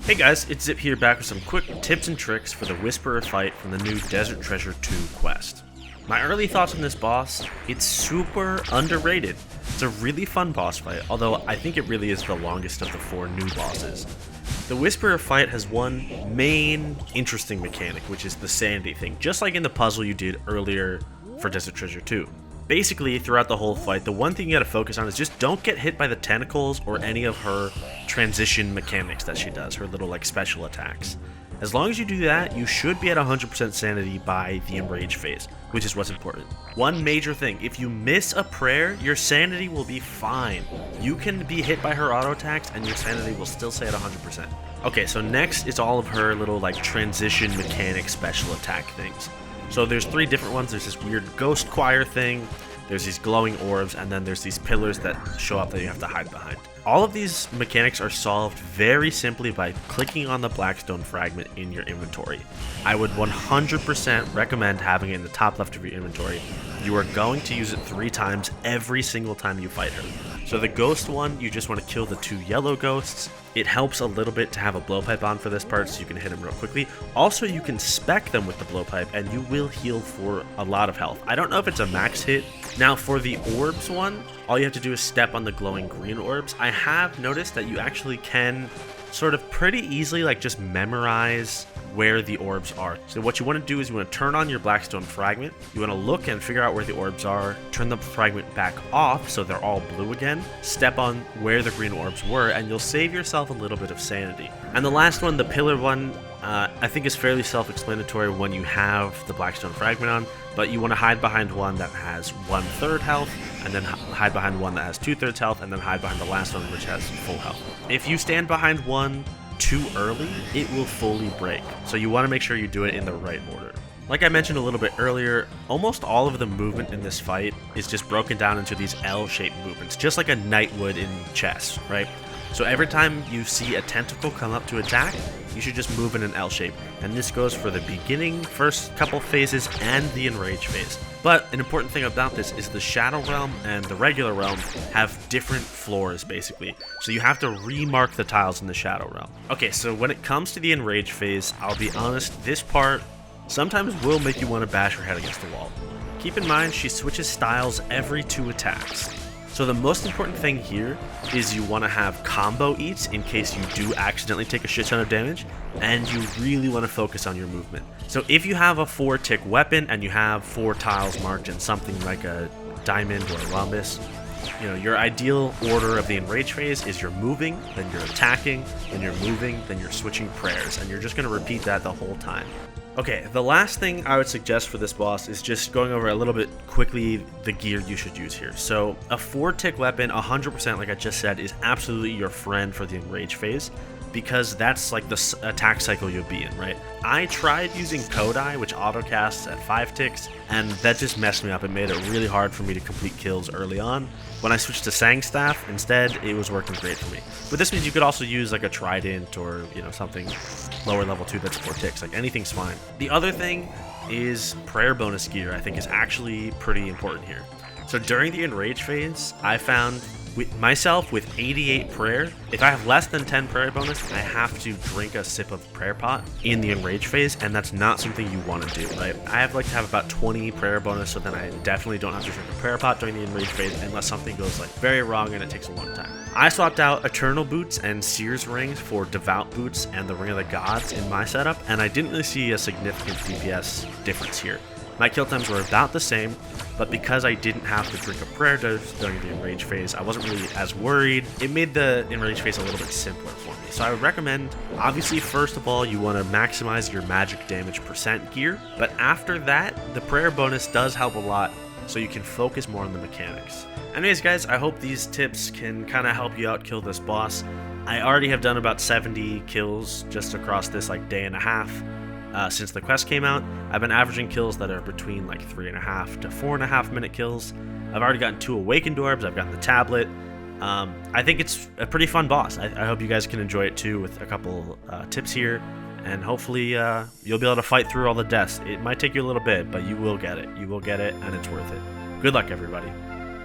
Hey guys, it's Zip here back with some quick tips and tricks for the Whisperer fight from the new Desert Treasure 2 quest. My early thoughts on this boss, it's super underrated. It's a really fun boss fight, although I think it really is the longest of the 4 new bosses. The Whisperer fight has one main interesting mechanic, which is the Sanity thing, just like in the puzzle you did earlier for Desert Treasure 2. Basically, throughout the whole fight, the one thing you gotta focus on is just don't get hit by the tentacles or any of her transition mechanics that she does, her little like special attacks. As long as you do that, you should be at 100% sanity by the enrage phase, which is what's important. One major thing, if you miss a prayer, your sanity will be fine. You can be hit by her auto attacks and your sanity will still stay at 100%. Okay, so next is all of her little like transition mechanic special attack things. So there's 3 different ones. There's this weird ghost choir thing, there's these glowing orbs, and then there's these pillars that show up that you have to hide behind. All of these mechanics are solved very simply by clicking on the blackstone fragment in your inventory. I would 100% recommend having it in the top left of your inventory. You are going to use it 3 times every single time you fight her. So the ghost one, you just want to kill the 2 yellow ghosts. It helps a little bit to have a blowpipe on for this part so you can hit them real quickly. Also, you can spec them with the blowpipe and you will heal for a lot of health. I don't know if it's a max hit. Now for the orbs one, all you have to do is step on the glowing green orbs. I have noticed that you actually can sort of pretty easily like just memorize where the orbs are. So what you want to do is you want to turn on your blackstone fragment, you want to look and figure out where the orbs are, turn the fragment back off so they're all blue again, step on where the green orbs were, and you'll save yourself a little bit of sanity. And the last one, the pillar one, I think is fairly self-explanatory when you have the blackstone fragment on, but you want to hide behind one that has 1/3 health, and then hide behind one that has 2/3 health, and then hide behind the last one which has full health. If you stand behind one too early, it will fully break. So you want to make sure you do it in the right order. Like I mentioned a little bit earlier, almost all of the movement in this fight is just broken down into these L-shaped movements, just like a knight would in chess, right? So every time you see a tentacle come up to attack, you should just move in an L shape. And this goes for the beginning, first couple phases, and the enrage phase. But an important thing about this is the Shadow Realm and the regular realm have different floors, basically. So you have to remark the tiles in the Shadow Realm. Okay, so when it comes to the enrage phase, I'll be honest, this part sometimes will make you want to bash her head against the wall. Keep in mind, she switches styles every 2 attacks. So the most important thing here is you want to have combo eats in case you do accidentally take a shit ton of damage, and you really want to focus on your movement. So if you have a 4-tick weapon and you have 4 tiles marked in something like a diamond or a rhombus, you know, your ideal order of the enrage phase is you're moving, then you're attacking, then you're moving, then you're switching prayers, and you're just going to repeat that the whole time. Okay, the last thing I would suggest for this boss is just going over a little bit quickly the gear you should use here. So a 4-tick weapon, 100% like I just said, is absolutely your friend for the enrage phase, because that's like the attack cycle you'll be in, right? I tried using Kodai, which auto-casts at 5 ticks, and that just messed me up. It made it really hard for me to complete kills early on. When I switched to Sangstaff instead, it was working great for me. But this means you could also use like a Trident or, you know, something lower level 2 that's 4 ticks, like anything's fine. The other thing is prayer bonus gear, I think is actually pretty important here. So during the enrage phase, I found myself with 88 prayer. If I have less than 10 prayer bonus, I have to drink a sip of prayer pot in the enrage phase, and that's not something you want to do, right? I have like to have about 20 prayer bonus, so then I definitely don't have to drink a prayer pot during the enrage phase unless something goes like very wrong and it takes a long time. I swapped out Eternal Boots and Seer's Rings for Devout Boots and the Ring of the Gods in my setup, and I didn't really see a significant DPS difference here. My kill times were about the same, but because I didn't have to drink a prayer dose during the enrage phase, I wasn't really as worried. It made the enrage phase a little bit simpler for me. So I would recommend, obviously, first of all, you want to maximize your magic damage % gear, but after that, the prayer bonus does help a lot, so you can focus more on the mechanics. Anyways, guys, I hope these tips can kind of help you out kill this boss. I already have done about 70 kills just across this like day and a half. Since the quest came out, I've been averaging kills that are between like 3.5 to 4.5 minute kills. I've already gotten 2 awakened orbs, I've gotten the tablet. I think it's a pretty fun boss. I hope you guys can enjoy it too with a couple tips here, and hopefully you'll be able to fight through all the deaths. It might take you a little bit, but you will get it. You will get it, and it's worth it. Good luck, everybody.